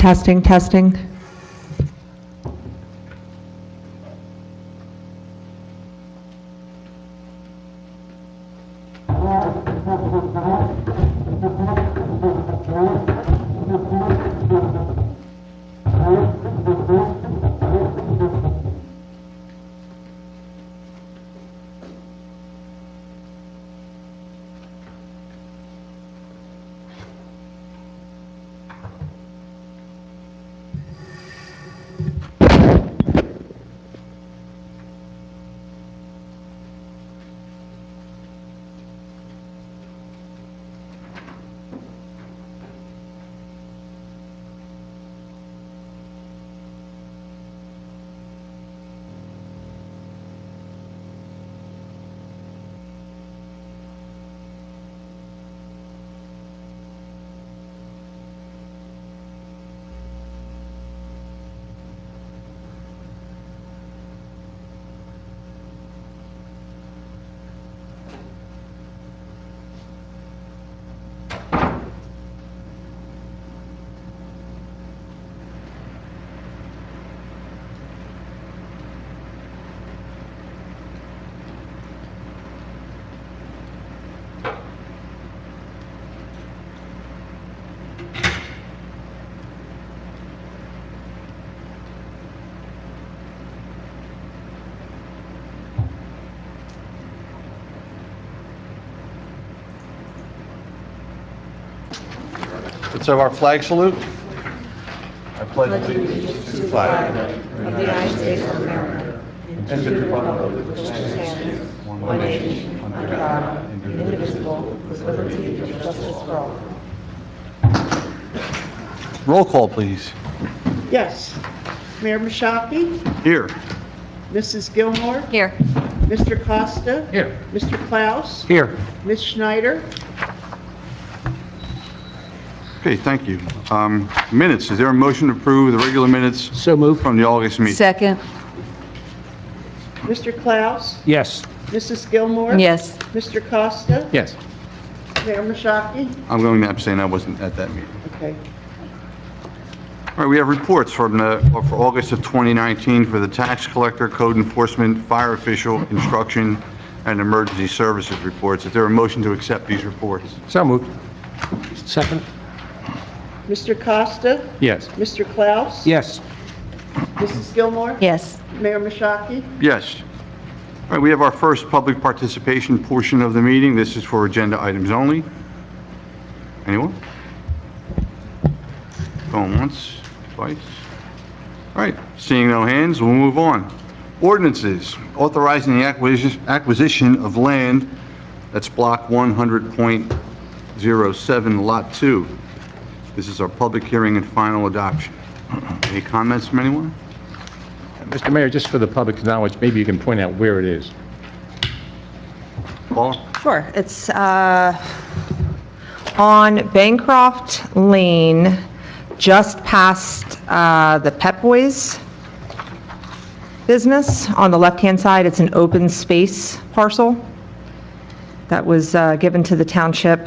Testing, testing. Let's have our flag salute. I pledge allegiance to the flag Of the United States of America, and to the republic which stands one nation, under God, indivisible, with liberty and justice for all. Roll call, please. Yes. Mayor Mashaki, Here. Mrs. Gilmore, Here. Mr. Costa, Here. Mr. Klaus, Here. Ms. Schneider. Okay, thank you. Minutes, is there a motion to approve the regular minutes So moved. from the August meeting? Second. Mr. Klaus, Yes. Mrs. Gilmore. Yes. Mr. Costa, Yes. Mayor Mashaki. I'm going to abstain, I wasn't at that meeting. Okay. All right, we have reports for August of 2019 for the tax collector, code enforcement, fire official, construction, and emergency services reports. Is there a motion to accept these reports? So moved. Second? Mr. Costa, Yes. Mr. Klaus. Yes. Mrs. Gilmore. Yes. Mayor Mashaki. Yes. All right, we have our first public participation portion of the meeting. This is for agenda items only. Anyone? Going once, twice. All right, seeing no hands, we'll move on. Ordinances, authorizing the acquisition of land, that's block 100.07, lot 2. This is our public hearing and final adoption. Any comments from anyone? Mr. Mayor, just for the public's knowledge, maybe you can point out where it is. Paula? Sure. It's on Bancroft Lane, just past the Pet Boys business. On the left-hand side, it's an open space parcel that was given to the township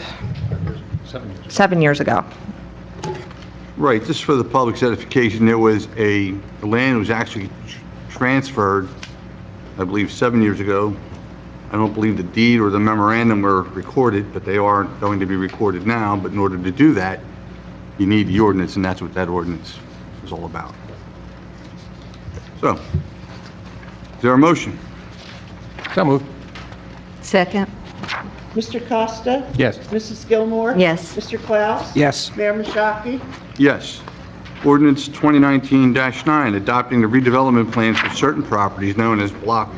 7 years ago. Right, just for the public's edification, there was the land was actually transferred, I believe, 7 years ago. I don't believe the deed or the memorandum were recorded, but they are going to be recorded now. But in order to do that, you need the ordinance, and that's what that ordinance is all about. So, is there a motion? So moved. Second. Mr. Costa. Yes. Mrs. Gilmore. Yes. Mr. Klaus. Yes. Mayor Mashaki. Yes. Ordinance 2019-9, adopting the redevelopment plan for certain properties known as Block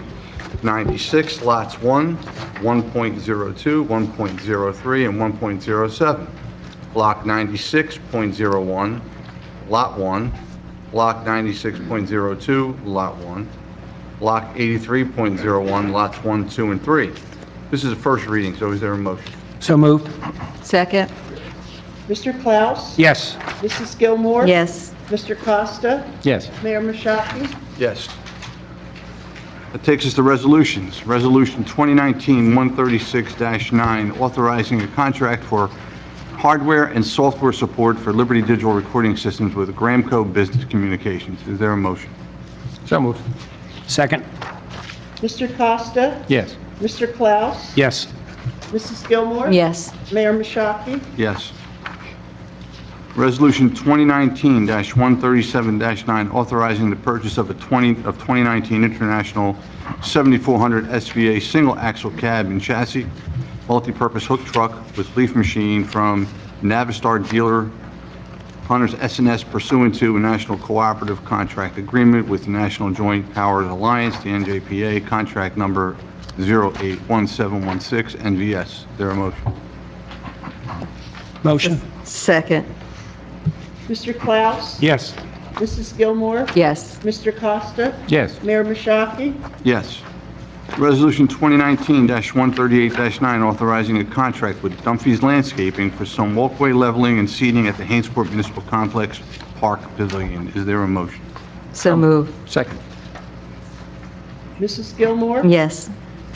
96, Lots 1, 1.02, 1.03, and 1.07. Block 96.01, Lot 1, Block 96.02, Lot 1, Block 83.01, Lots 1, 2, and 3. This is a first reading, so is there a motion? So moved. Second. Mr. Klaus. Yes. Mrs. Gilmore. Yes. Mr. Costa. Yes. Mayor Mashaki. Yes. That takes us to resolutions. Resolution 2019-136-9, authorizing a contract for hardware and software support for Liberty Digital Recording Systems with Gramco Business Communications. Is there a motion? So moved. Second. Mr. Costa? Yes. Mr. Klaus? Yes. Mrs. Gilmore? Yes. Mayor Mashaki? Yes. Resolution 2019-137-9, authorizing the purchase of 2019 International 7400 SVA single-axle cab and chassis, multi-purpose hook truck with leaf machine from Navistar dealer Hunters S&S pursuant to a national cooperative contract agreement with the National Joint Powers Alliance, the NJPA, contract number 081716 NVS. Is there a motion? Motion. Second. Mr. Klaus? Yes. Mrs. Gilmore? Yes. Mr. Costa? Yes. Mayor Mashaki? Yes. Resolution 2019-138-9, authorizing a contract with Dunphy's Landscaping for some walkway leveling and seeding at the Hainesport Municipal Complex Park Pavilion. Is there a motion? So move. Second. Mrs. Gilmore? Yes.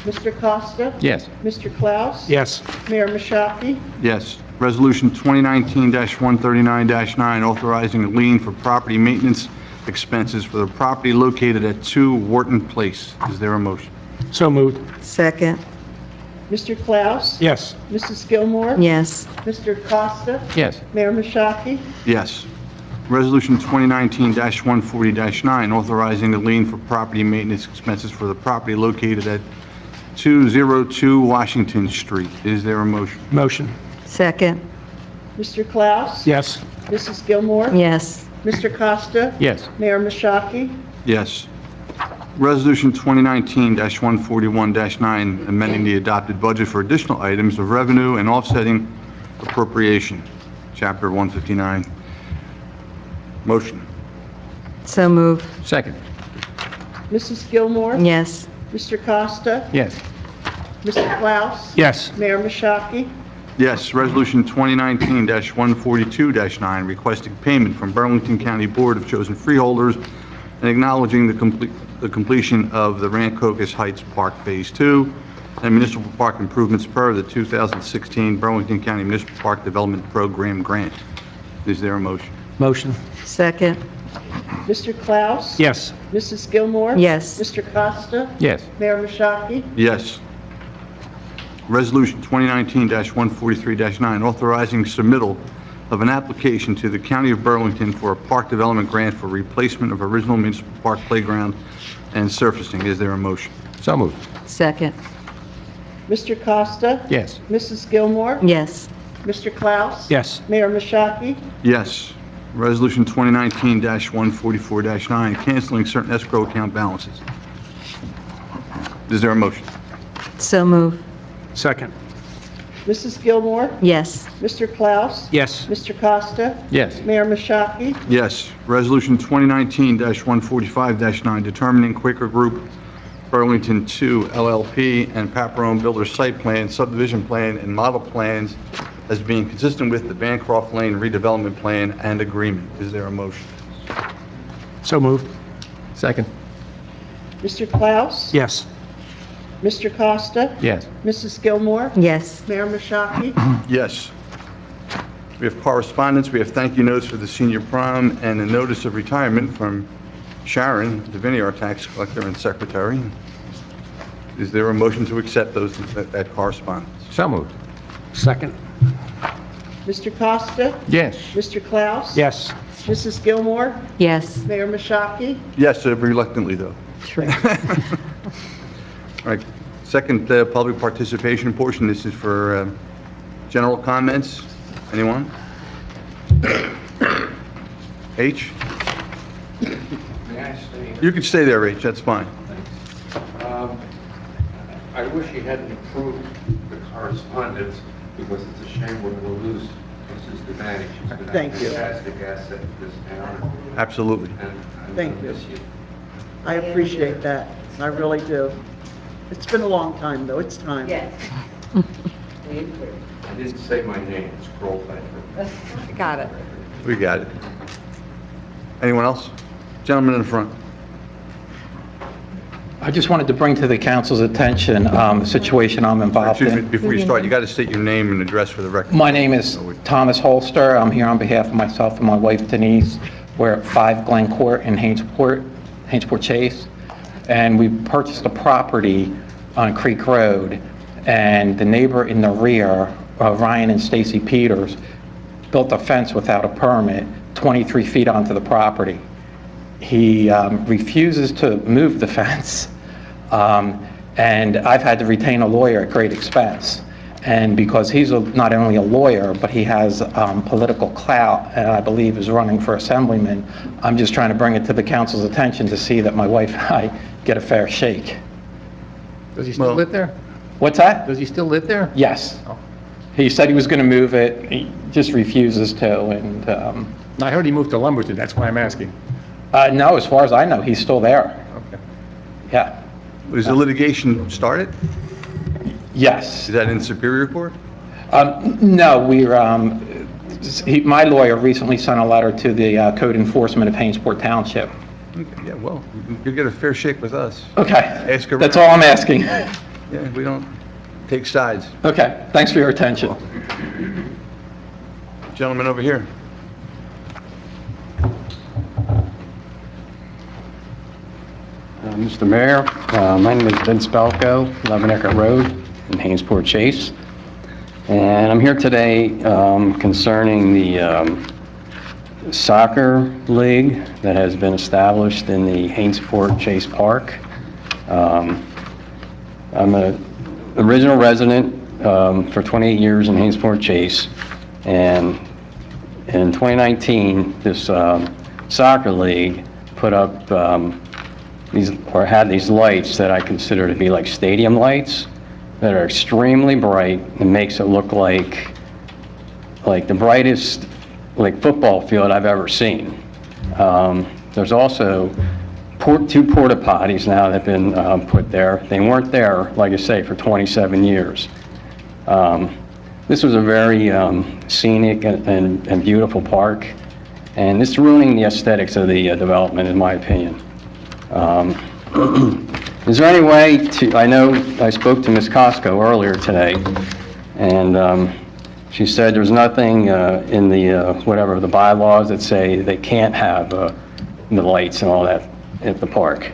Mr. Costa? Yes. Mr. Klaus? Yes. Mayor Mashaki? Yes. Resolution 2019-139-9, authorizing a lien for property maintenance expenses for the property located at 2 Wharton Place. Is there a motion? So moved. Second. Mr. Klaus? Yes. Mrs. Gilmore? Yes. Mr. Costa? Yes. Mayor Mashaki? Yes. Resolution 2019-140-9, authorizing a lien for property maintenance expenses for the property located at 202 Washington Street. Is there a motion? Motion. Second. Mr. Klaus? Yes. Mrs. Gilmore? Yes. Mr. Costa? Yes. Mayor Mashaki? Yes. Resolution 2019-141-9, amending the adopted budget for additional items of revenue and offsetting appropriation, Chapter 159. Motion. So move. Second. Mrs. Gilmore? Yes. Mr. Costa? Yes. Mr. Klaus? Yes. Mayor Mashaki? Yes. Resolution 2019-142-9, requesting payment from Burlington County Board of Chosen Freeholders and acknowledging the completion of the Rancocas Heights Park Phase 2 and municipal park improvements per the 2016 Burlington County Municipal Park Development Program grant. Is there a motion? Motion. Second. Mr. Klaus? Yes. Mrs. Gilmore? Yes. Mr. Costa? Yes. Mayor Mashaki? Yes. Resolution 2019-143-9, authorizing submittal of an application to the County of Burlington for a park development grant for replacement of original municipal park playground and surfacing. Is there a motion? So moved. Second. Mr. Costa? Yes. Mrs. Gilmore? Yes. Mr. Klaus? Yes. Mayor Mashaki? Yes. Resolution 2019-144-9, canceling certain escrow account balances. Is there a motion? So move. Second. Mrs. Gilmore? Yes. Mr. Klaus? Yes. Mr. Costa? Yes. Mayor Mashaki? Yes. Resolution 2019-145-9, determining Quaker Group Burlington 2 LLP and Paparone Builders Site Plan, Subdivision Plan, and Model Plans as being consistent with the Bancroft Lane redevelopment plan and agreement. Is there a motion? So moved. Second. Mr. Klaus? Yes. Mr. Costa? Yes. Mrs. Gilmore? Yes. Mayor Mashaki? Yes. We have correspondence, we have thank you notes for the senior prom, and a notice of retirement from Sharon Deviney, our tax collector and secretary. Is there a motion to accept that correspondence? So moved. Second. Mr. Costa? Yes. Mr. Klaus? Yes. Mrs. Gilmore? Yes. Mayor Mashaki? Yes, reluctantly, though. True. All right, second public participation portion, this is for general comments. Anyone? H? May I say, You can stay there, H, that's fine. I wish he hadn't approved the correspondence, because it's a shame we're going to lose Mrs. Devaney. She's been a Thank you. fantastic asset to this town, Absolutely. and I'm Thank going to you. miss you. I appreciate that. I really do. It's been a long time, though. It's time. I didn't say my name, it's Kroll. Got it. We got it. Anyone else? Gentleman in the front. I just wanted to bring to the council's attention the situation I'm involved Excuse me, in. before you start, you got to state your name and address for the record. My name is Thomas Holster. I'm here on behalf of myself and my wife Denise. We're at 5 Glen Court in Hainesport Chase. And we purchased a property on Creek Road. And the neighbor in the rear, Ryan and Stacy Peters, built a fence without a permit 23 feet onto the property. He refuses to move the fence, and I've had to retain a lawyer at great expense. And because he's not only a lawyer, but he has political clout, and I believe is running for assemblyman, I'm just trying to bring it to the council's attention to see that my wife and I get a fair shake. Does he still live there? What's that? Does he still live there? Yes. Oh. He said he was going to move it, he just refuses to, and I heard he moved to Lumberton, that's why I'm asking. no, as far as I know, he's still there. Okay. Yeah. Was the litigation started? Yes. Is that in Superior Court? No, my lawyer recently sent a letter to the code enforcement of Hainesport Township. Okay, yeah, well, you'll get a fair shake with us. Okay. Ask around. That's all I'm asking. Yeah, we don't take sides. Okay, thanks for your attention. Gentleman over here. Mr. Mayor, my name is Vince Belko, 11 Eckert Road in Hainesport Chase. And I'm here today concerning the soccer league that has been established in the Hainesport Chase Park. I'm an original resident for 28 years in Hainesport Chase. And in 2019, this soccer league put up had these lights that I consider to be like stadium lights that are extremely bright and makes it look like the brightest football field I've ever seen. There's also two porta potties now that have been put there. They weren't there, like I say, for 27 years. This was a very scenic and beautiful park, and it's ruining the aesthetics of the development, in my opinion. Is there any way to, I know I spoke to Ms. Costco earlier today, and she said there's nothing in the bylaws that say they can't have the lights and all that at the park.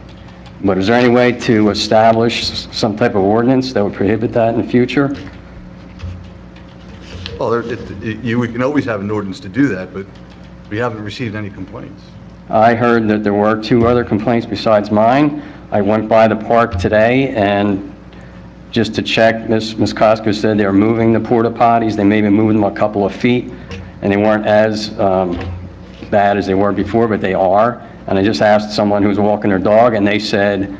But is there any way to establish some type of ordinance that would prohibit that in the future? Well, we can always have an ordinance to do that, but we haven't received any complaints. I heard that there were 2 other complaints besides mine. I went by the park today, and just to check, Ms. Costco said they were moving the porta potties. They maybe moved them a couple of feet, and they weren't as bad as they were before, but they are. And I just asked someone who was walking their dog, and they said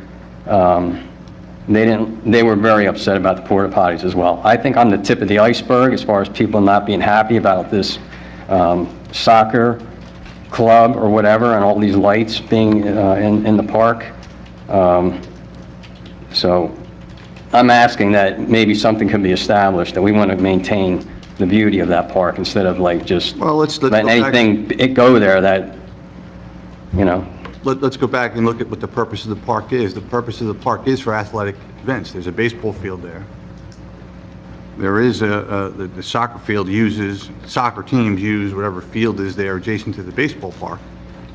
they were very upset about the porta potties as well. I think I'm the tip of the iceberg as far as people not being happy about this soccer club or whatever, and all these lights being in the park. So I'm asking that maybe something could be established, that we want to maintain the beauty of that park instead of just let's letting anything go there that, Let's go back and look at what the purpose of the park is. The purpose of the park is for athletic events. There's a baseball field there. There is the soccer field soccer teams use whatever field is there adjacent to the baseball park.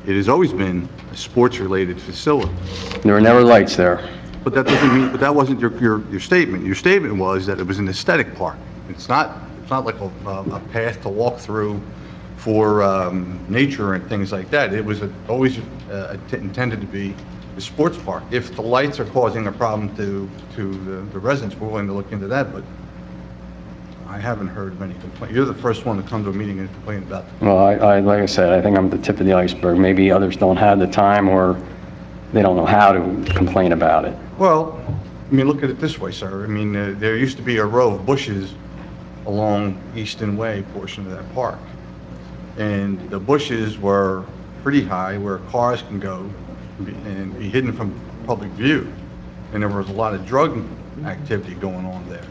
It has always been a sports-related facility. there were never lights there. But that doesn't mean, but that wasn't your statement. Your statement was that it was an aesthetic park. It's not like a path to walk through for nature and things like that. It was always intended to be a sports park. If the lights are causing a problem to the residents, we're willing to look into that, but I haven't heard of any complaints. You're the first one to come to a meeting and complain about it. Well, like I said, I think I'm the tip of the iceberg. Maybe others don't have the time, or they don't know how to complain about it. Well, I mean, look at it this way, sir. I mean, there used to be a row of bushes along Easton Way portion of that park. And the bushes were pretty high where cars can go and be hidden from public view. And there was a lot of drug activity going on there.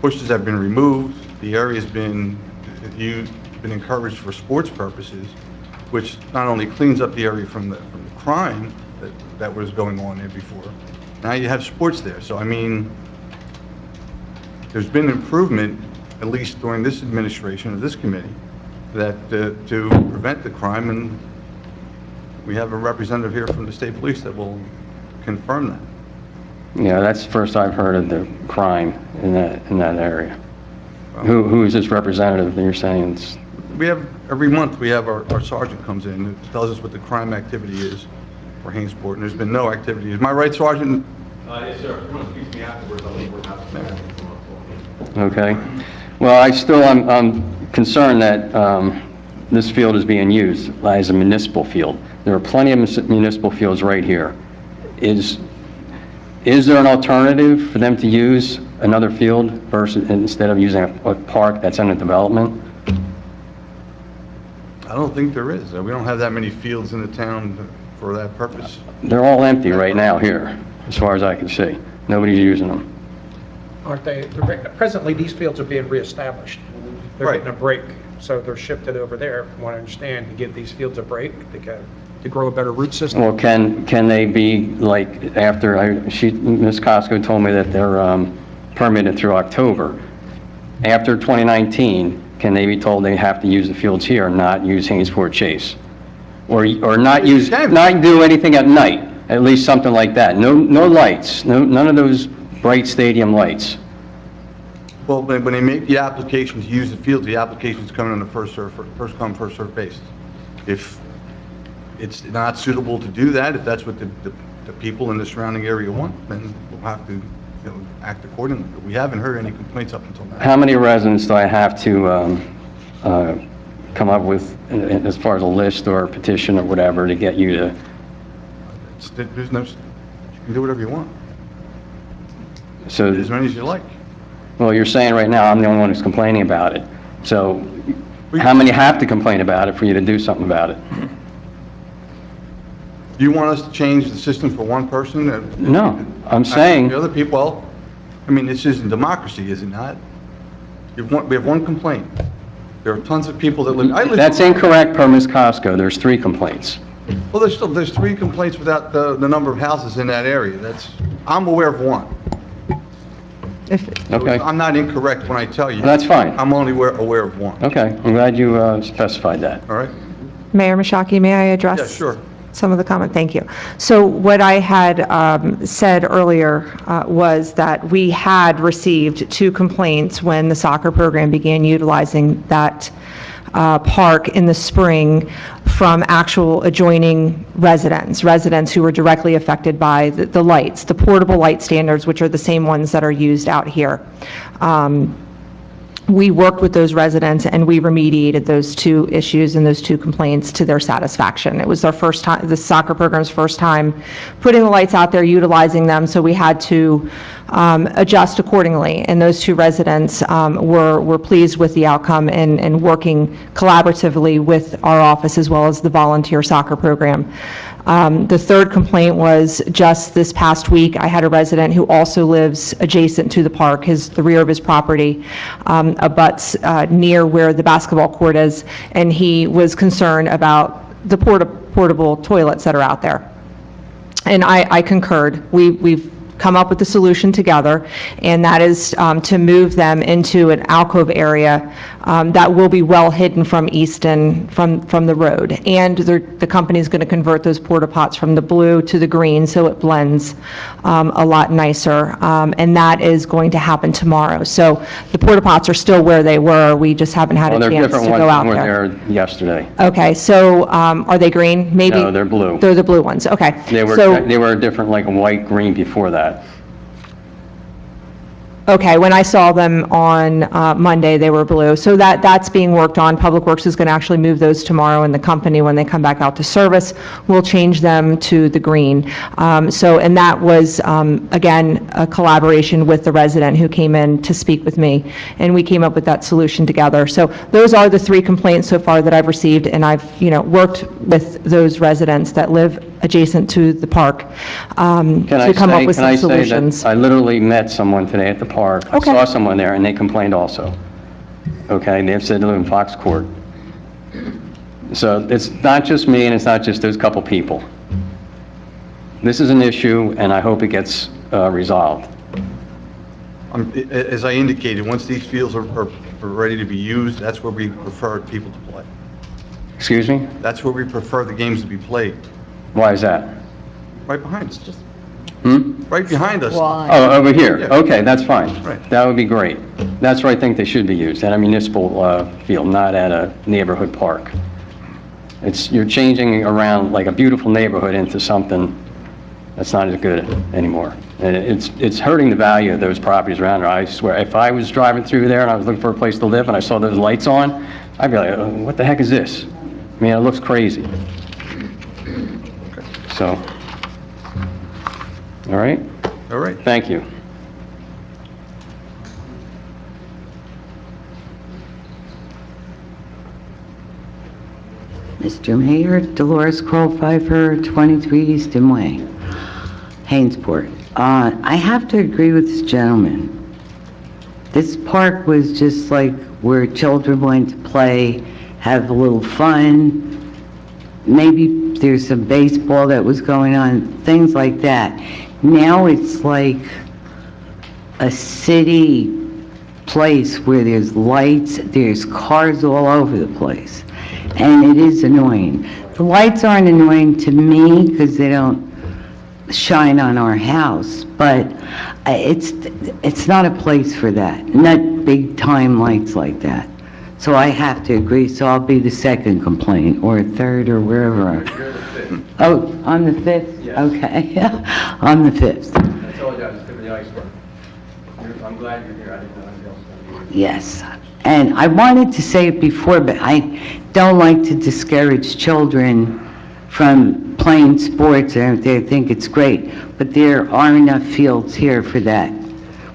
Bushes have been removed. The area's been encouraged for sports purposes, which not only cleans up the area from the crime, that was going on there before. Now you have sports there, so I mean, there's been improvement, at least during this administration of this committee, that, to prevent the crime, and we have a representative here from the state police that will confirm that. Yeah, that's the first I've heard of the crime in that area. Who is this representative that you're saying? We have, every month, we have our sergeant comes in, and tells us what the crime activity is for Hainesport, and there's been no activity. Is my right, Sergeant? Yes, sir. If you want to speak to me afterwards, I'll leave Okay. Well, I'm concerned that this field is being used as a municipal field. There are plenty of municipal fields right here. Is there an alternative for them to use another field versus, instead of using a park that's under development? I don't think there is. We don't have that many fields in the town for that purpose. They're all empty right now here, as far as I can see. Nobody's using them. Aren't they, presently, these fields are being reestablished. They're Right. getting a break, so they're shifted over there, from what I understand, to give these fields a break, to grow a better root system. Well, can they be, like, after, Ms. Costco told me that they're permitted through October. After 2019, can they be told they have to use the fields here and not use Hainesport Chase? Or not do anything at night, at least something like that? No lights, none of those bright stadium lights. Well, when they make the application to use the field, the application's coming on a first come, first served basis. If it's not suitable to do that, if that's what the people in the surrounding area want, then we'll have to, act accordingly. But we haven't heard any complaints up until now. How many residents do I have to come up with, as far as a list or a petition or whatever, to get you to? There's no, you can do whatever you want, So, as many as you like. well, you're saying right now I'm the only one who's complaining about it. So, how many have to complain about it for you to do something about it? Do you want us to change the system for one person? No, I'm saying, The other people, well, I mean, this isn't democracy, is it not? We have one complaint. There are tons of people that live. that's incorrect per Ms. Costco. There's 3 complaints. Well, there's 3 complaints without the number of houses in that area. I'm aware of one. So Okay, I'm not incorrect when I tell you. that's fine. I'm only aware of one. Okay, I'm glad you specified that. All right? Mayor Mashaki, may I address? Yeah, sure. Some of the comment, thank you. So what I had said earlier was that we had received 2 complaints when the soccer program began utilizing that park in the spring from actual adjoining residents who were directly affected by the lights, the portable light standards, which are the same ones that are used out here. We worked with those residents and we remediated those 2 issues and those 2 complaints to their satisfaction. It was our first time, the soccer program's first time putting the lights out there, utilizing them, so we had to adjust accordingly. And those 2 residents were pleased with the outcome and working collaboratively with our office as well as the volunteer soccer program. The 3rd complaint was just this past week. I had a resident who also lives adjacent to the park. The rear of his property abuts near where the basketball court is, and he was concerned about the portable toilets that are out there. And I concurred. We've come up with the solution together, and that is to move them into an alcove area that will be well hidden from Easton, from the road. And the company's going to convert those porta pots from the blue to the green, so it blends a lot nicer. And that is going to happen tomorrow. So the porta pots are still where they were. We just haven't had a Well, they're chance to different go ones out than there. were there yesterday. Okay, so are they green? Maybe. No, they're blue. They're the blue ones. Okay. They So- were different, like a white, green before that. Okay, when I saw them on Monday, they were blue. So that's being worked on. Public Works is going to actually move those tomorrow, and the company, when they come back out to service, will change them to the green. And that was, again, a collaboration with the resident who came in to speak with me, and we came up with that solution together. So those are the 3 complaints so far that I've received, and I've, worked with those residents that live adjacent to the park to come up with some solutions. That I literally met someone today at the park. I Okay. saw someone there, and they complained also. Okay, they said they live in Fox Court. So it's not just me, and it's not just those couple people. This is an issue, and I hope it gets resolved. As I indicated, once these fields are ready to be used, that's where we prefer people to play. Excuse me? That's where we prefer the games to be played, Why is that? right behind us. Hmm? Right behind us. Oh, over here? Yeah. Okay, that's fine. Right. That would be great. That's where I think they should be used, at a municipal field, not at a neighborhood park. You're changing around like a beautiful neighborhood into something that's not as good anymore. And it's hurting the value of those properties around there. I swear, if I was driving through there and I was looking for a place to live and I saw those lights on, I'd be like, oh, what the heck is this? I mean, it looks crazy. So, all right? All right. Thank you. Mr. Mayor, Dolores Kroll Pfeiffer, 23 Easton Way, Hainesport. I have to agree with this gentleman. This park was just like where children went to play, have a little fun. Maybe there's some baseball that was going on, things like that. Now it's like a city place where there's lights, there's cars all over the place, and it is annoying. The lights aren't annoying to me because they don't shine on our house, but it's not a place for that, not big time lights like that. So I have to agree, so I'll be the second complaint, or third, or wherever. Oh, on the 5th? Yes. Okay, on the 5th. I told you I was tipping the iceberg. I'm glad you're here. I didn't know anybody else was going to be here. Yes, and I wanted to say it before, but I don't like to discourage children from playing sports, and they think it's great, but there are enough fields here for that,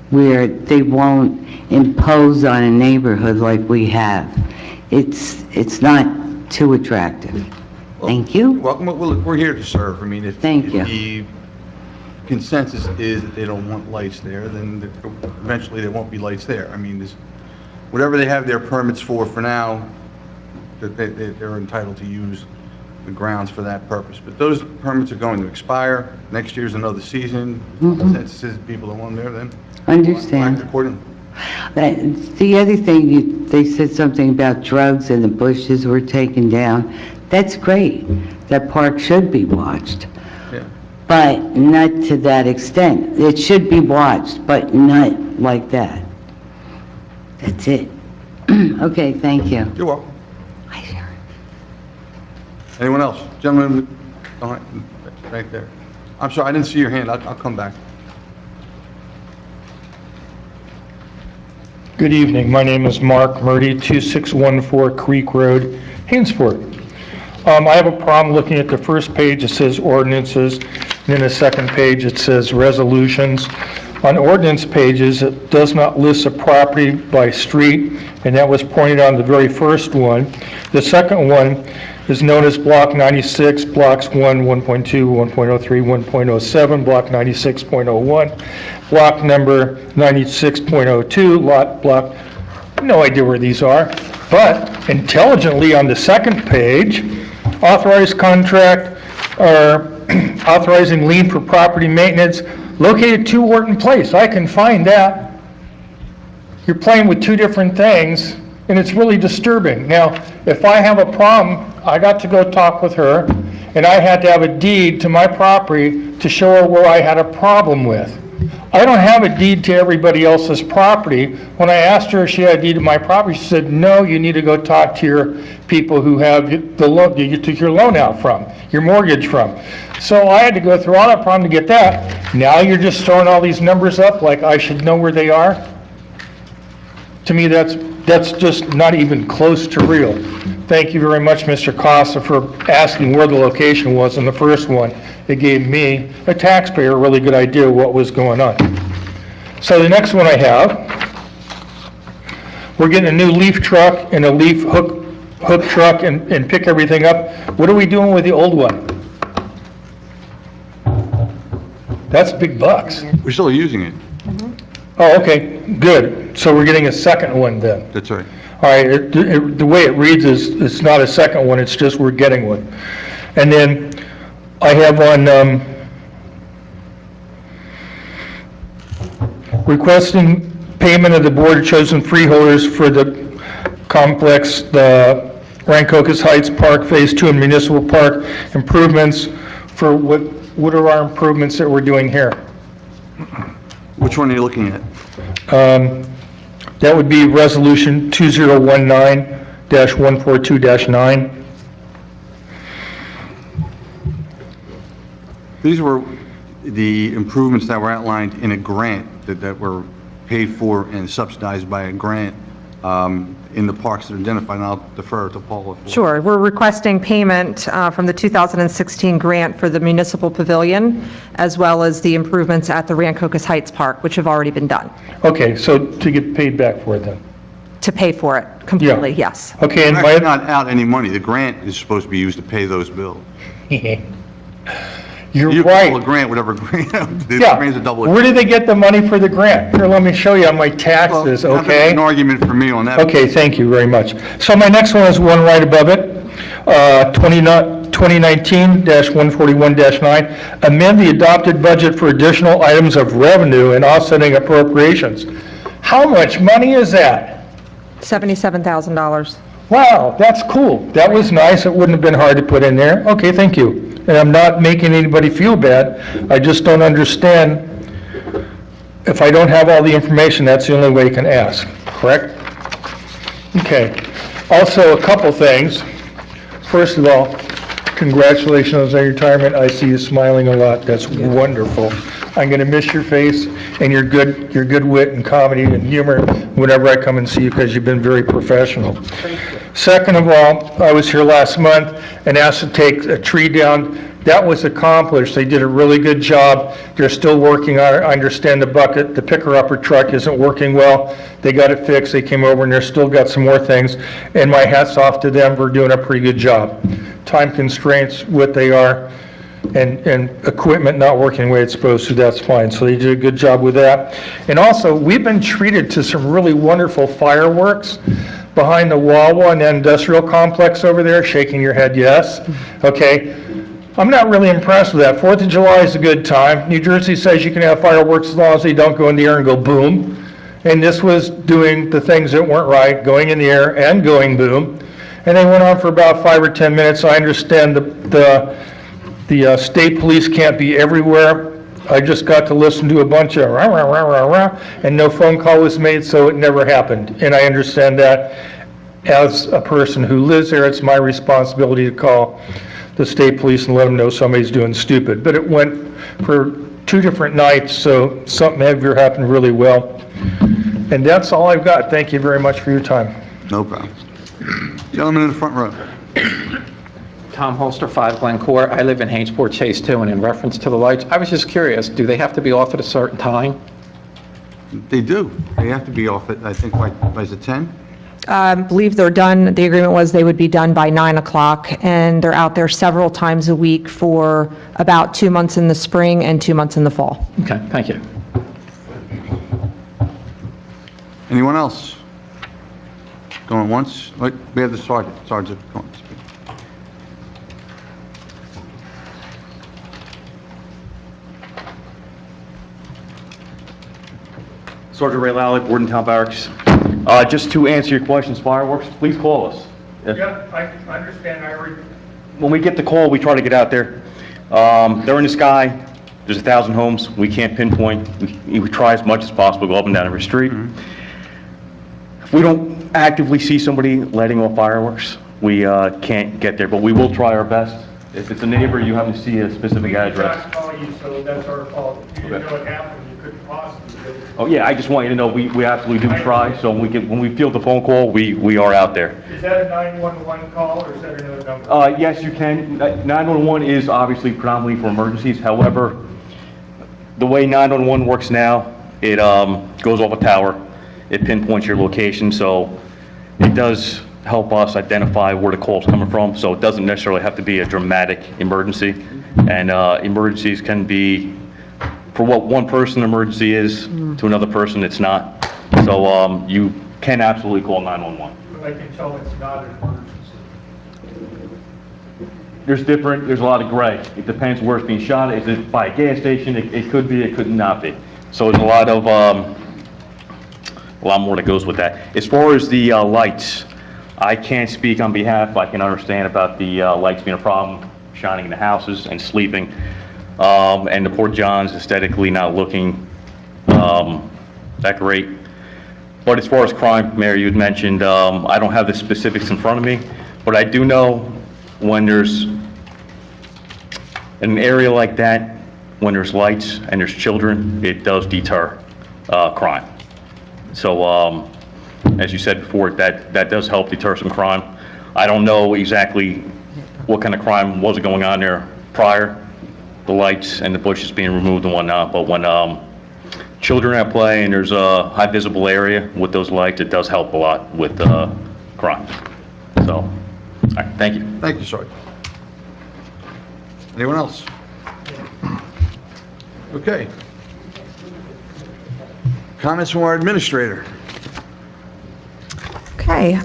where they won't impose on a neighborhood like we have. It's not too attractive. Thank you. Welcome. We're here to serve. I mean, if Thank you. the consensus is that they don't want lights there, then eventually there won't be lights there. I mean, whatever they have their permits for now, that they're entitled to use the grounds for that purpose. But those permits are going to expire. Next year's another season. Consensus is people don't want them there, then Understand. act accordingly. The other thing, they said something about drugs and the bushes were taken down. That's great. That park should be watched, Yeah. but not to that extent. It should be watched, but not like that. That's it. Okay, thank you. You're welcome. Anyone else? Gentlemen, right there. I'm sorry, I didn't see your hand. I'll come back. Good evening. My name is Mark Murdy, 2614 Creek Road, Hainesport. I have a problem looking at the first page. It says ordinances, and then the second page it says resolutions. On ordinance pages, it does not list a property by street, and that was pointed out on the very first one. The second one is known as Block 96, Blocks 1, 1.2, 1.03, 1.07, Block 96.01, Block number 96.02, block, no idea where these are, but intelligently on the second page, authorized contract, or authorizing lien for property maintenance, located 2 Wharton Place. I can find that. You're playing with 2 different things, and it's really disturbing. Now, if I have a problem, I got to go talk with her, and I had to have a deed to my property to show her where I had a problem with. I don't have a deed to everybody else's property. When I asked her if she had a deed to my property, she said, no, you need to go talk to your people who have the loan, you took your loan out from, your mortgage from. So I had to go through all that problem to get that. Now you're just throwing all these numbers up like I should know where they are? To me, that's just not even close to real. Thank you very much, Mr. Costa, for asking where the location was in the first one. It gave me, a taxpayer, a really good idea what was going on. So the next one I have, we're getting a new leaf truck and a leaf hook truck and pick everything up. What are we doing with the old one? That's big bucks. We're still using it. Oh, okay, good. So we're getting a second one then. That's right. All right, the way it reads is, it's not a second one, it's just we're getting one. And then I have on requesting payment of the board of chosen freeholders for the complex, the Rancocas Heights Park Phase 2 and Municipal Park improvements for what are our improvements that we're doing here? Which one are you looking at? That would be Resolution 2019-142-9. These were the improvements that were outlined in a grant that were paid for and subsidized by a grant in the parks that are identified, and I'll defer to Paula. Sure. We're requesting payment from the 2016 grant for the municipal pavilion, as well as the improvements at the Rancocas Heights Park, which have already been done, Okay, so to get paid back for it then? to pay for it completely, Yeah. yes. Okay, and We're actually not out any money. The grant is supposed to be used to pay those bills. You're You right. call a grant whatever grant, the Yeah. grant's a double. Where did they get the money for the grant? Here, let me show you on my Well, taxes, not that it's okay? an argument for me on that. Okay, thank you very much. So my next one is one right above it, 2019-141-9, amend the adopted budget for additional items of revenue and offsetting appropriations. How much money is that? $77,000. Wow, that's cool. That was nice. It wouldn't have been hard to put in there. Okay, thank you. And I'm not making anybody feel bad. I just don't understand. If I don't have all the information, that's the only way you can ask, correct? Okay. Also, a couple things. First of all, congratulations on your retirement. I see you smiling a lot. That's wonderful. I'm going to miss your face and your good wit and comedy and humor whenever I come and see you, because you've been very professional. Second of all, I was here last month and asked to take a tree down. That was accomplished. They did a really good job. They're still working on it. I understand the picker-upper truck isn't working well. They got it fixed. They came over and they're still got some more things. And my hat's off to them for doing a pretty good job. Time constraints, what they are, and equipment not working the way it's supposed to, that's fine. So they did a good job with that. And also, we've been treated to some really wonderful fireworks behind the Wawa and industrial complex over there, shaking your head yes. Okay. I'm not really impressed with that. 4th of July is a good time. New Jersey says you can have fireworks as long as they don't go in the air and go boom. And this was doing the things that weren't right, going in the air and going boom. And they went on for about 5 or 10 minutes. I understand the state police can't be everywhere. I just got to listen to a bunch of rah, rah, rah, rah, rah, and no phone call was made, so it never happened. And I understand that as a person who lives there, it's my responsibility to call the state police and let them know somebody's doing stupid. But it went for 2 different nights, so something heavier happened really well. And that's all I've got. Thank you very much for your time. No problem. Gentleman in the front row. Tom Holster, 5 Glencore. I live in Hainesport Chase too, and in reference to the lights, I was just curious, do they have to be off at a certain time? They do. They have to be off at, I think, by is it 10? I believe they're done, the agreement was they would be done by 9 o'clock, and they're out there several times a week for about 2 months in the spring and 2 months in the fall. Okay, thank you. Anyone else? Going once? Wait, we have the sergeant. Sergeant, go on. Sergeant Ray Lally, Bordentown Barracks. Just to answer your questions, fireworks, please call us. Yeah, I understand. I already... When we get the call, we try to get out there. They're in the sky. There's 1,000 homes. We can't pinpoint. We try as much as possible, go up and down every street. We don't actively see somebody letting off fireworks. We can't get there, but we will try our best. If it's a neighbor, you happen to see a specific address. I call you, so that's our fault. If you didn't Okay. know what happened, you couldn't possibly do it. Oh, yeah, I just want you to know, we absolutely do try, so when we field the phone call, we are out there. Is that a 911 call, or is that another number? Yes, you can. 911 is obviously predominantly for emergencies. However, the way 911 works now, it goes off a tower. It pinpoints your location, so it does help us identify where the call's coming from, so it doesn't necessarily have to be a dramatic emergency. And emergencies can be, for what one person emergency is, to another person it's not. So you can absolutely call 911. I can tell it's not an emergency. There's a lot of gray. It depends where it's being shot. Is it by a gas station? It could be, it could not be. So there's a lot of a lot more that goes with that. As far as the lights, I can't speak on behalf, I can understand about the lights being a problem, shining in the houses and sleeping, and the Port John's aesthetically not looking that great. But as far as crime, Mayor, you had mentioned, I don't have the specifics in front of me, but I do know when there's an area like that, when there's lights and there's children, it does deter crime. So, as you said before, that does help deter some crime. I don't know exactly what kind of crime was going on there prior, the lights and the bushes being removed and whatnot, but when children are at play and there's a high visible area with those lights, it does help a lot with crime. So, all right, thank you. Thank you, Sergeant. Anyone else? Okay. Comments from our administrator? Okay,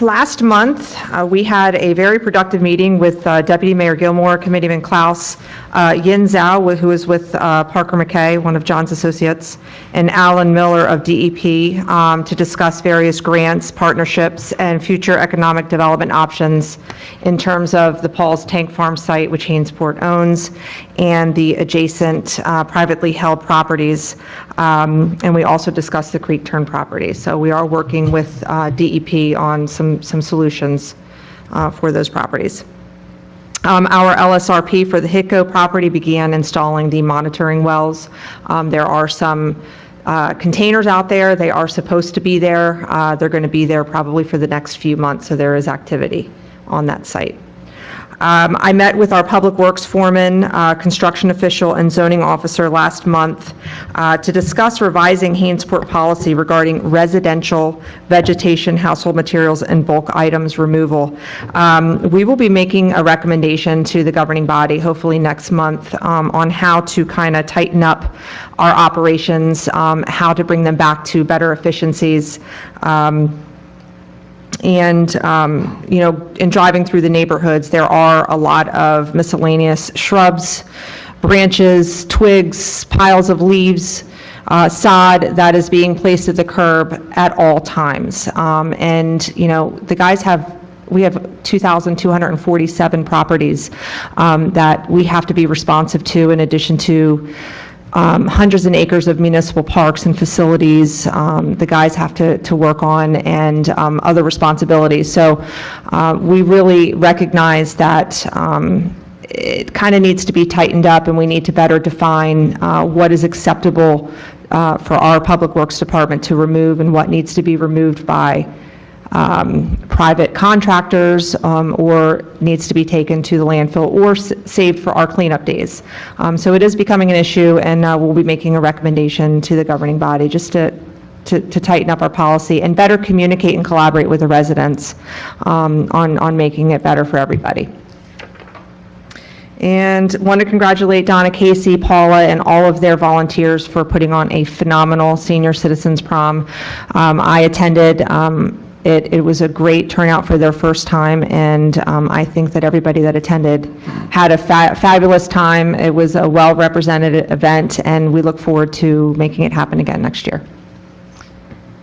last month, we had a very productive meeting with Deputy Mayor Gilmore, Committeeman Klaus, Yin Zhao, who is with Parker McKay, one of John's associates, and Alan Miller of DEP to discuss various grants, partnerships, and future economic development options in terms of the Paul's Tank Farm site, which Hainesport owns, and the adjacent privately held properties. And we also discussed the Creek Turn property. So we are working with DEP on some solutions for those properties. Our LSRP for the Hitco property began installing the monitoring wells. There are some containers out there. They are supposed to be there. They're going to be there probably for the next few months, so there is activity on that site. I met with our Public Works foreman, construction official, and zoning officer last month to discuss revising Hainesport policy regarding residential vegetation, household materials, and bulk items removal. We will be making a recommendation to the governing body, hopefully next month, on how to kind of tighten up our operations, how to bring them back to better efficiencies. And, you know, in driving through the neighborhoods, there are a lot of miscellaneous shrubs, branches, twigs, piles of leaves, sod that is being placed at the curb at all times. And, you know, the guys we have 2,247 properties that we have to be responsive to, in addition to hundreds of acres of municipal parks and facilities the guys have to work on, and other responsibilities. So we really recognize that it kind of needs to be tightened up, and we need to better define what is acceptable for our Public Works Department to remove and what needs to be removed by private contractors, or needs to be taken to the landfill or saved for our cleanup days. So it is becoming an issue, and we'll be making a recommendation to the governing body just to tighten up our policy and better communicate and collaborate with the residents on making it better for everybody. And want to congratulate Donna Casey, Paula, and all of their volunteers for putting on a phenomenal senior citizens prom. I attended. It was a great turnout for their first time, and I think that everybody that attended had a fabulous time. It was a well-represented event, and we look forward to making it happen again next year.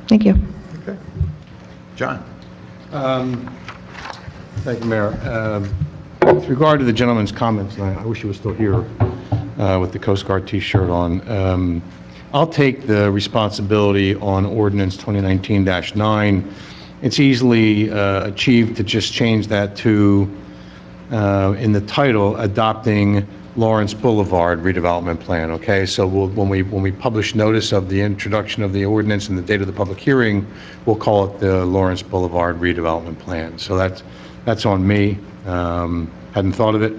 Thank you. Okay. John? Thank you, Mayor. With regard to the gentleman's comments, and I wish he was still here with the Coast Guard T-shirt on, I'll take the responsibility on Ordinance 2019-9. It's easily achieved to just change that to, in the title, adopting Lawrence Boulevard redevelopment plan, okay? So when we publish notice of the introduction of the ordinance and the date of the public hearing, we'll call it the Lawrence Boulevard redevelopment plan. So that's on me. Hadn't thought of it.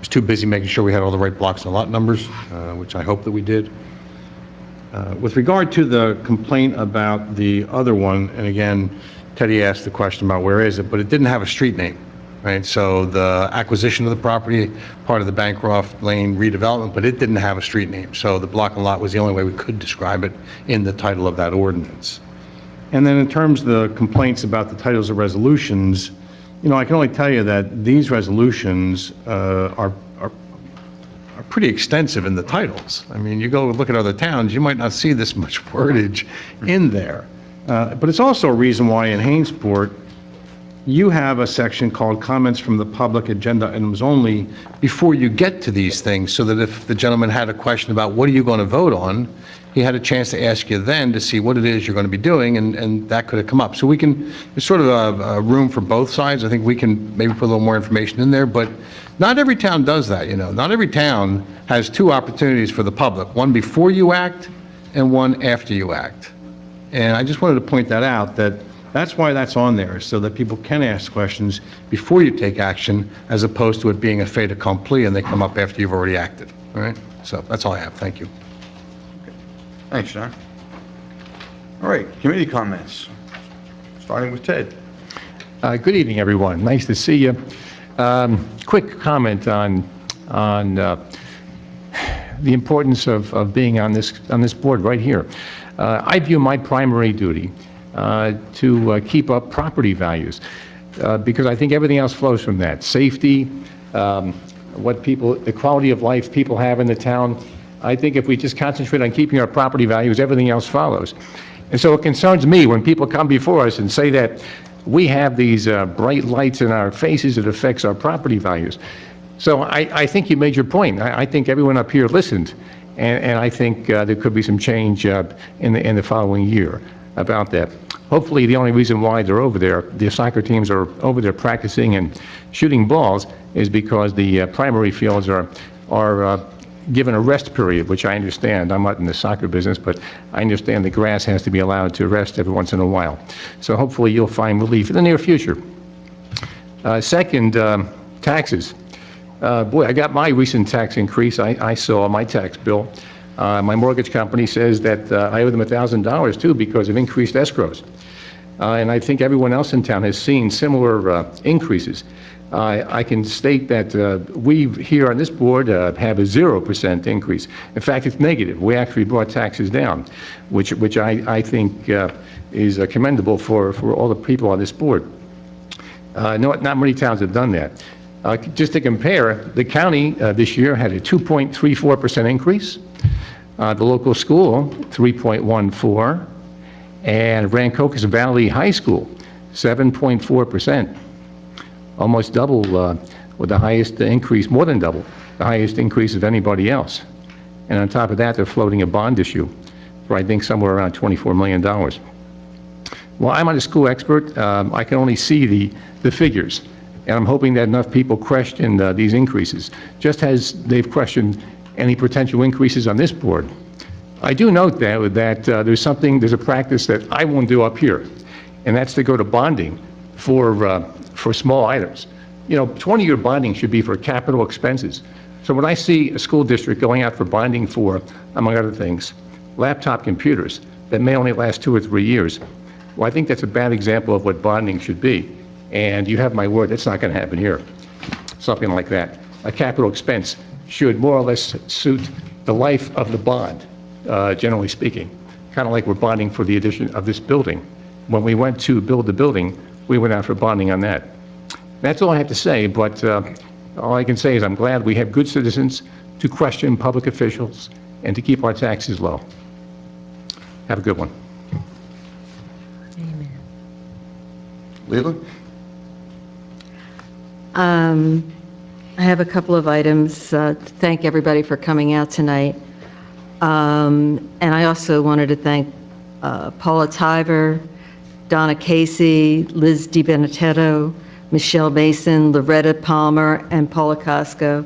Was too busy making sure we had all the right blocks and lot numbers, which I hope that we did. With regard to the complaint about the other one, and again, Teddy asked the question about where is it, but it didn't have a street name, right? So the acquisition of the property, part of the Bancroft Lane redevelopment, but it didn't have a street name. So the block and lot was the only way we could describe it in the title of that ordinance. And then in terms of the complaints about the titles of resolutions, you know, I can only tell you that these resolutions are are pretty extensive in the titles. I mean, you go look at other towns, you might not see this much wordage in there. But it's also a reason why in Hainesport, you have a section called Comments from the Public Agenda, and it was only before you get to these things, so that if the gentleman had a question about what are you going to vote on, he had a chance to ask you then to see what it is you're going to be doing, and that could have come up. So we can, there's sort of a room for both sides. I think we can maybe put a little more information in there, but not every town does that, you know. Not every town has two opportunities for the public, one before you act and one after you act. And I just wanted to point that out, that's why that's on there, so that people can ask questions before you take action, as opposed to it being a fait accompli and they come up after you've already acted, all right? So that's all I have, thank you. Thanks, John. All right, committee comments, starting with Ted. Good evening, everyone. Nice to see you. Quick comment on the importance of being on this board right here. I view my primary duty to keep up property values because I think everything else flows from that. Safety, the quality of life people have in the town. I think if we just concentrate on keeping our property values, everything else follows. And so it concerns me when people come before us and say that we have these bright lights in our faces that affects our property values. So I think you made your point. I think everyone up here listened, and I think there could be some change in the following year about that. Hopefully, the only reason why they're over there, the soccer teams are over there practicing and shooting balls, is because the primary fields are given a rest period, which I understand. I'm not in the soccer business, but I understand the grass has to be allowed to rest every once in a while. So hopefully you'll find relief in the near future. Second, taxes. Boy, I got my recent tax increase. I saw my tax bill. My mortgage company says that I owe them $1,000 too because of increased escrows. And I think everyone else in town has seen similar increases. I can state that we here on this board have a 0% increase. In fact, it's negative. We actually brought taxes down, which I think is commendable for all the people on this board. Not many towns have done that. Just to compare, the county this year had a 2.34% increase. The local school, 3.14%, and Rancocas Valley High School, 7.4%. Almost double with the highest increase, more than double, the highest increase of anybody else. And on top of that, they're floating a bond issue for, I think, somewhere around $24 million. Well, I'm not a school expert. I can only see the figures. And I'm hoping that enough people question these increases, just as they've questioned any potential increases on this board. I do note that there's a practice that I won't do up here, and that's to go to bonding for small items. You know, 20-year bonding should be for capital expenses. So when I see a school district going out for bonding for, among other things, laptop computers that may only last 2 or 3 years, well, I think that's a bad example of what bonding should be. And you have my word, that's not going to happen here. Something like that. A capital expense should more or less suit the life of the bond, generally speaking. Kind of like we're bonding for the addition of this building. When we went to build the building, we went out for bonding on that. That's all I have to say, but all I can say is I'm glad we have good citizens to question public officials and to keep our taxes low. Have a good one. Amen. Leland? I have a couple of items to thank everybody for coming out tonight. And I also wanted to thank Paula Tiver, Donna Casey, Liz DiBenedetto, Michelle Mason, Loretta Palmer, and Paula Costco,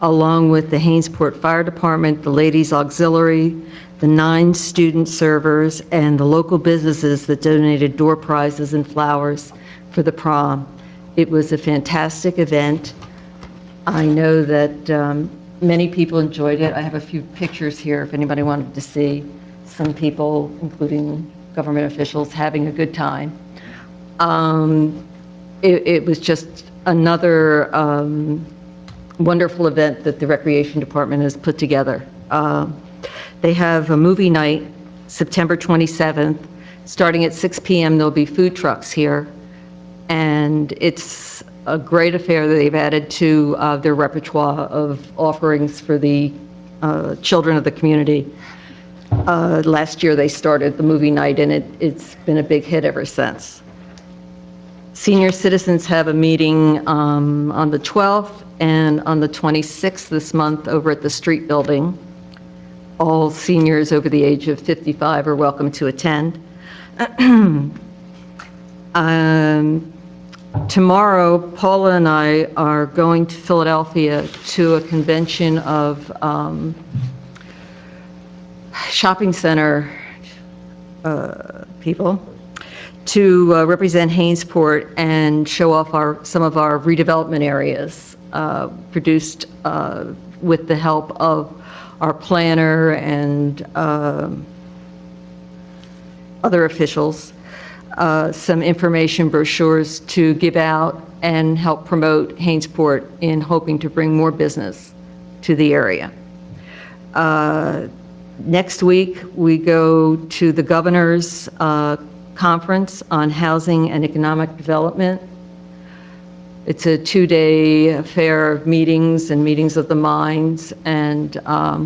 along with the Hainesport Fire Department, the Ladies Auxiliary, the 9 student servers, and the local businesses that donated door prizes and flowers for the prom. It was a fantastic event. I know that many people enjoyed it. I have a few pictures here if anybody wanted to see some people, including government officials, having a good time. It was just another wonderful event that the Recreation Department has put together. They have a movie night, September 27th. Starting at 6 p.m., there'll be food trucks here. And it's a great affair that they've added to their repertoire of offerings for the children of the community. Last year, they started the movie night, and it's been a big hit ever since. Senior citizens have a meeting on the 12th and on the 26th this month over at the Street Building. All seniors over the age of 55 are welcome to attend. Tomorrow, Paula and I are going to Philadelphia to a convention of shopping center people to represent Hainesport and show off some of our redevelopment areas produced with the help of our planner and other officials. Some information brochures to give out and help promote Hainesport in hoping to bring more business to the area. Next week, we go to the Governor's Conference on Housing and Economic Development. It's a 2-day affair of meetings and meetings of the minds, and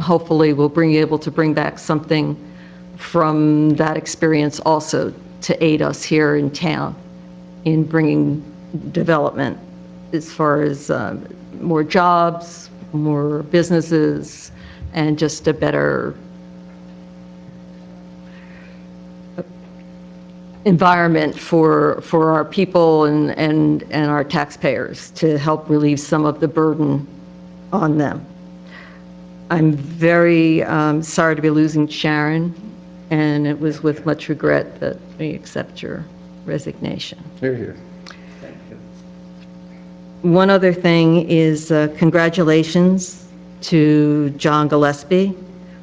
hopefully we'll be able to bring back something from that experience also to aid us here in town in bringing development as far as more jobs, more businesses, and just a better environment for our people and our taxpayers to help relieve some of the burden on them. I'm very sorry to be losing Sharon, and it was with much regret that we accept your resignation. Here, here. One other thing is congratulations to John Gillespie,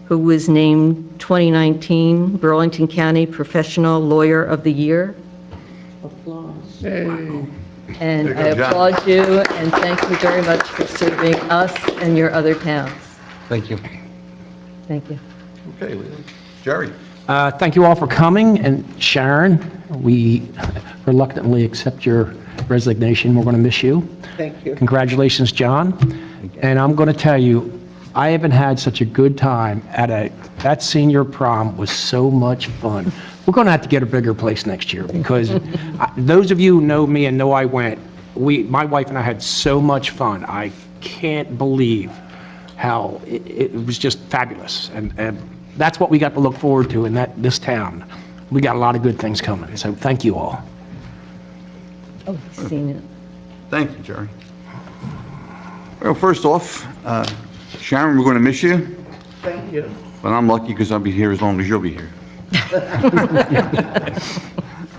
who was named 2019 Burlington County Professional Lawyer of the Year. Applause. Hey. And There I you go, John. applaud you and thank you very much for serving us and your other towns. Thank you. Thank you. Okay, Jerry. Thank you all for coming, and Sharon, we reluctantly accept your resignation. We're going to miss you. Thank you. Congratulations, John. And I'm going to tell you, I haven't had such a good time that senior prom was so much fun. We're going to have to get a bigger place next year because those of you who know me and know I went, my wife and I had so much fun. I can't believe how it was just fabulous. And that's what we got to look forward to in this town. We got a lot of good things coming. So thank you all. Oh, seen it. Thank you, Jerry. Well, first off, Sharon, we're going to miss you, Thank you. but I'm lucky because I'll be here as long as you'll be here.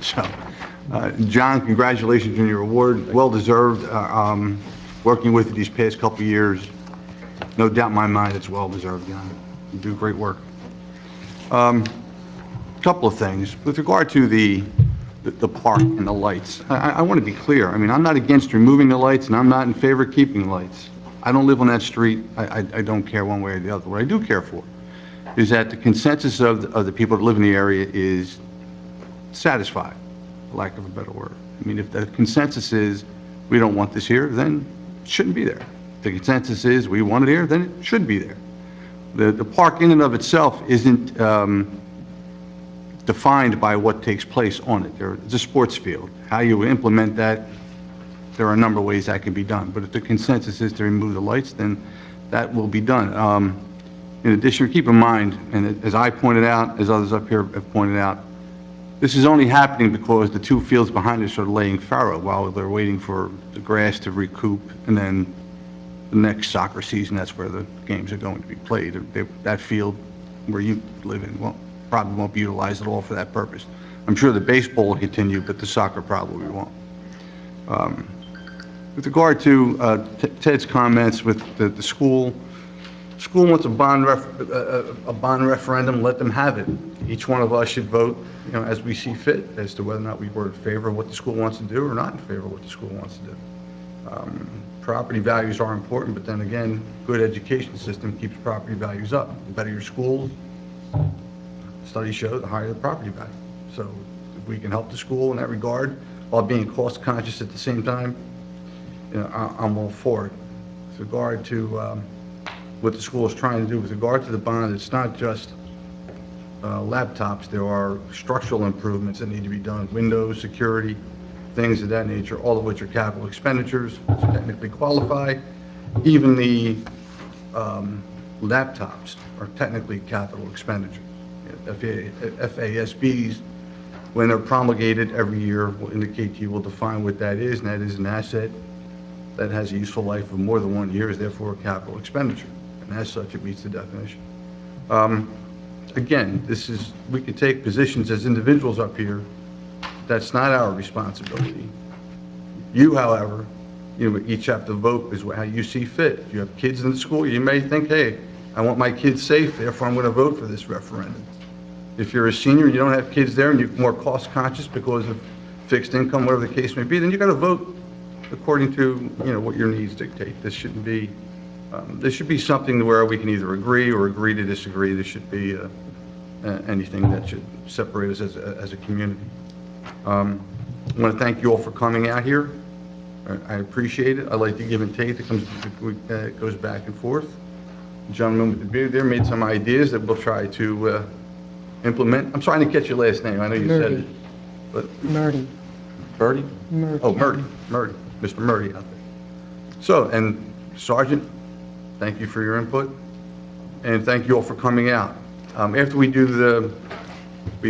So, John, congratulations on your award. Well-deserved. Working with you these past couple of years, no doubt in my mind it's well-deserved, John. You do great work. Couple of things. With regard to the park and the lights, I want to be clear. I mean, I'm not against removing the lights, and I'm not in favor of keeping the lights. I don't live on that street. I don't care one way or the other. What I do care for is that the consensus of the people that live in the area is satisfied, for lack of a better word. I mean, if the consensus is we don't want this here, then it shouldn't be there. If the consensus is we want it here, then it should be there. The park in and of itself isn't defined by what takes place on it. It's a sports field. How you implement that, there are a number of ways that can be done. But if the consensus is to remove the lights, then that will be done. In addition, keep in mind, and as I pointed out, as others up here have pointed out, this is only happening because the two fields behind us are laying fallow while they're waiting for the grass to recoup, and then the next soccer season, that's where the games are going to be played. That field where you live in probably won't be utilized at all for that purpose. I'm sure the baseball will continue, but the soccer probably won't. With regard to Ted's comments with the school wants a bond referendum, let them have it. Each one of us should vote, as we see fit, as to whether or not we were in favor of what the school wants to do or not in favor of what the school wants to do. Property values are important, but then again, good education system keeps property values up. The better your schools, studies show, the higher the property value. So if we can help the school in that regard while being cost conscious at the same time, I'm all for it. With regard to what the school is trying to do with regard to the bond, it's not just laptops. There are structural improvements that need to be done, windows, security, things of that nature, all of which are capital expenditures, which technically qualify. Even the laptops are technically capital expenditures. FASBs, when they're promulgated every year, will indicate to you, will define what that is, and that is an asset that has a useful life of more than 1 year, is therefore a capital expenditure, and as such, it meets the definition. Again, we can take positions as individuals up here. That's not our responsibility. You, however, each have to vote is how you see fit. If you have kids in the school, you may think, hey, I want my kids safe, therefore I'm going to vote for this referendum. If you're a senior, you don't have kids there, and you're more cost conscious because of fixed income, whatever the case may be, then you got to vote according to, what your needs dictate. This shouldn't be, this should be something where we can either agree or agree to disagree. This should be anything that should separate us as a community. I want to thank you all for coming out here. I appreciate it. I like the give and take that goes back and forth. The gentleman with the beard there made some ideas that we'll try to implement. I'm trying to catch your last name. I know you said it. But Murdy. Birdie? Murdy. Oh, Murdy. Mr. Murdy out there. So, and Sergeant, thank you for your input. And thank you all for coming out. After we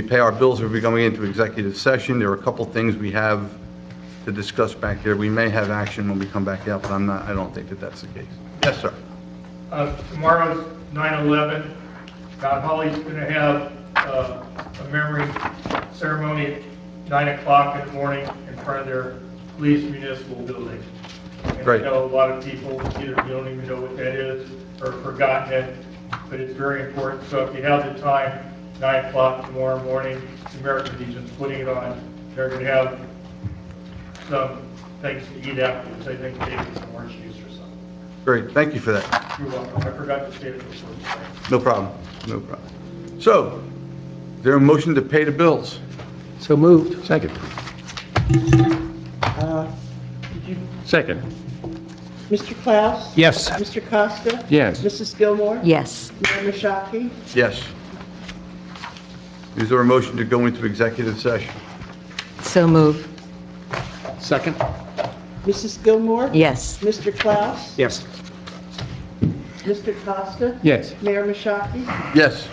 pay our bills, we'll be going into executive session. There are a couple things we have to discuss back there. We may have action when we come back out, but I don't think that that's the case. Yes, sir. Tomorrow's 9/11. Mount Holly's going to have a memory ceremony at 9 o'clock in the morning in front of their police municipal building. And Great. I know a lot of people either don't even know what that is or have forgotten it, but it's very important. So if you have the time, 9 o'clock tomorrow morning, the American Legion's putting it on. They're going to have some things to eat afterwards. I think maybe some orange juice or something. Great. Thank you for that. You're welcome. I forgot to say it before. No problem. No problem. So, is there a motion to pay the bills? So moved. Second. Second. Mr. Klaus? Yes. Mr. Costa? Yes. Mrs. Gilmore? Yes. Mayor Mashaki? Yes. Is there a motion to go into executive session? So moved. Second? Mrs. Gilmore? Yes. Mr. Klaus? Yes. Mr. Costa? Yes. Mayor Mashaki? Yes.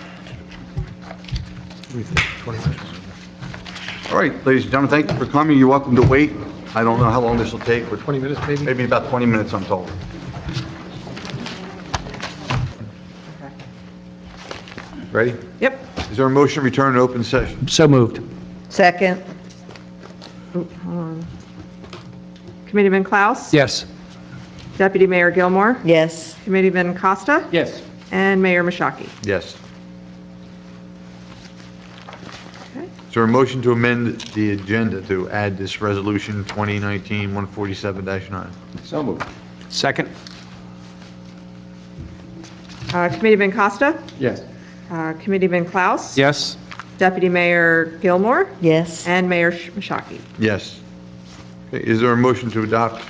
All right, ladies and gentlemen, thank you for coming. You're welcome to wait. I don't know how long this will take, but 20 minutes, maybe? maybe about 20 minutes, I'm told. Ready? Yep. Is there a motion to return to open session? So moved. Second. Committeeman Klaus? Yes. Deputy Mayor Gilmore? Yes. Committeeman Costa? Yes. And Mayor Mashaki? Yes. Okay. Is there a motion to amend the agenda to add this resolution 2019-147-9? So moved. Second? Committeeman Costa? Yes. Committeeman Klaus? Yes. Deputy Mayor Gilmore? Yes. And Mayor Mashaki? Yes. Okay, is there a motion to adopt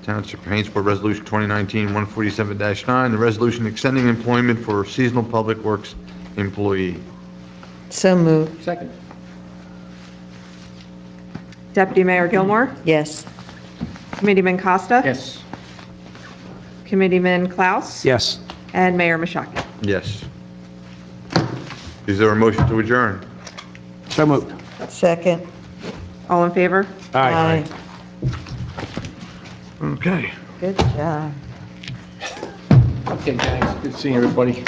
Township of Hainesport Resolution 2019-147-9, the resolution extending employment for seasonal public works employee? So moved. Second. Deputy Mayor Gilmore? Yes. Committeeman Costa? Yes. Committeeman Klaus? Yes. And Mayor Mashaki? Yes. Is there a motion to adjourn? So moved. Second. All in favor? Aye. Okay. Good job. Okay, thanks. Good seeing everybody.